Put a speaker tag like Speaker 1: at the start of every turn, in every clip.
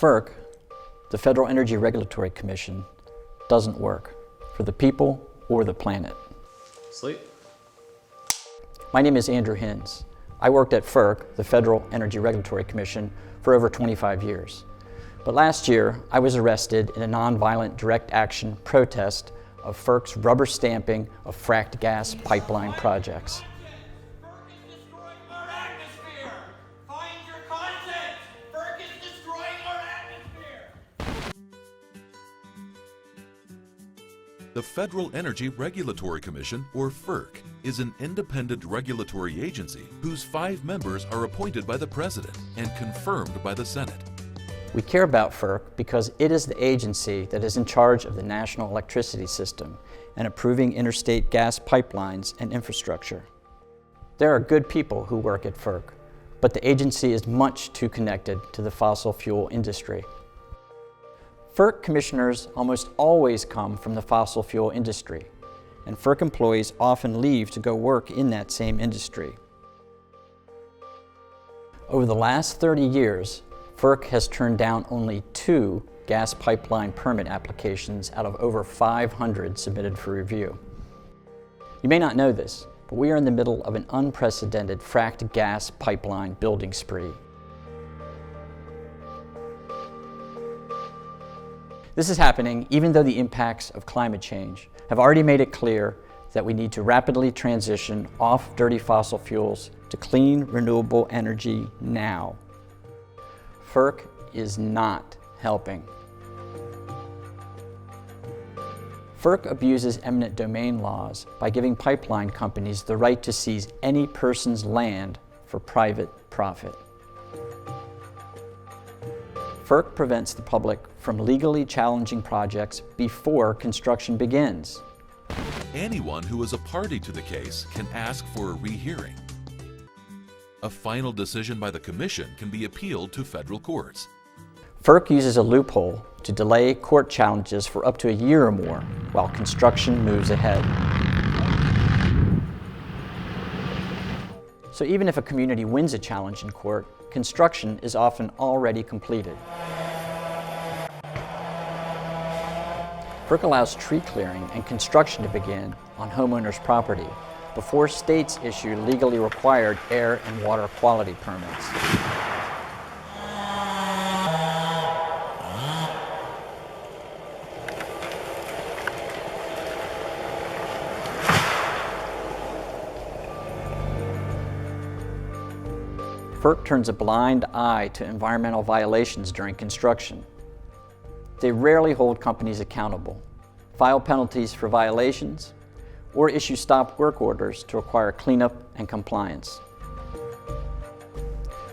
Speaker 1: FERC, the Federal Energy Regulatory Commission, doesn't work for the people or the planet.
Speaker 2: Sleep.
Speaker 1: My name is Andrew Hinz. I worked at FERC, the Federal Energy Regulatory Commission, for over 25 years. But last year, I was arrested in a nonviolent direct action protest of FERC's rubber stamping of fracked gas pipeline projects.
Speaker 3: The Federal Energy Regulatory Commission, or FERC, is an independent regulatory agency whose 5 members are appointed by the President and confirmed by the Senate.
Speaker 1: We care about FERC because it is the agency that is in charge of the national electricity system and approving interstate gas pipelines and infrastructure. There are good people who work at FERC, but the agency is much too connected to the fossil fuel industry. FERC commissioners almost always come from the fossil fuel industry, and FERC employees often leave to go work in that same industry. Over the last 30 years, FERC has turned down only 2 gas pipeline permit applications out of over 500 submitted for review. You may not know this, but we are in the middle of an unprecedented fracked gas pipeline building spree. This is happening even though the impacts of climate change have already made it clear that we need to rapidly transition off dirty fossil fuels to clean, renewable energy now. FERC is not helping. FERC abuses eminent domain laws by giving pipeline companies the right to seize any person's land for private profit. FERC prevents the public from legally challenging projects before construction begins.
Speaker 3: Anyone who is a party to the case can ask for a rehearing. A final decision by the Commission can be appealed to federal courts.
Speaker 1: FERC uses a loophole to delay court challenges for up to a year or more while construction moves ahead. So even if a community wins a challenge in court, construction is often already completed. FERC allows tree clearing and construction to begin on homeowners' property before states issue legally required air and water quality permits. FERC turns a blind eye to environmental violations during construction. They rarely hold companies accountable, file penalties for violations, or issue stop work orders to require cleanup and compliance.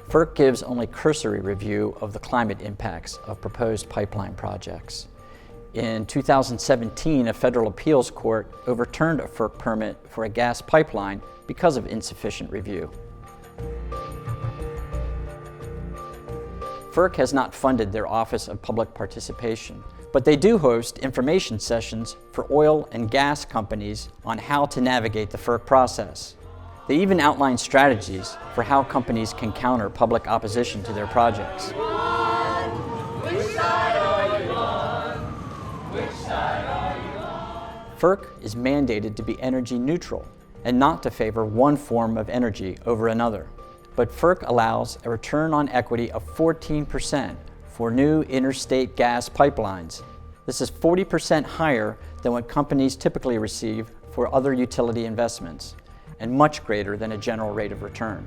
Speaker 1: FERC gives only cursory review of the climate impacts of proposed pipeline projects. In 2017, a federal appeals court overturned a FERC permit for a gas pipeline because of insufficient review. FERC has not funded their Office of Public Participation, but they do host information sessions for oil and gas companies on how to navigate the FERC process. They even outline strategies for how companies can counter public opposition to their projects.
Speaker 4: Which side are you on? Which side are you on?
Speaker 1: FERC is mandated to be energy neutral and not to favor one form of energy over another. But FERC allows a return on equity of 14% for new interstate gas pipelines. This is 40% higher than what companies typically receive for other utility investments, and much greater than a general rate of return.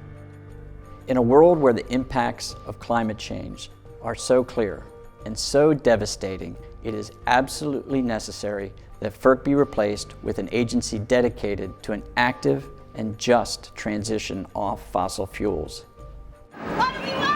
Speaker 1: In a world where the impacts of climate change are so clear and so devastating, it is absolutely necessary that FERC be replaced with an agency dedicated to an active and just transition off fossil fuels.
Speaker 4: What do we want?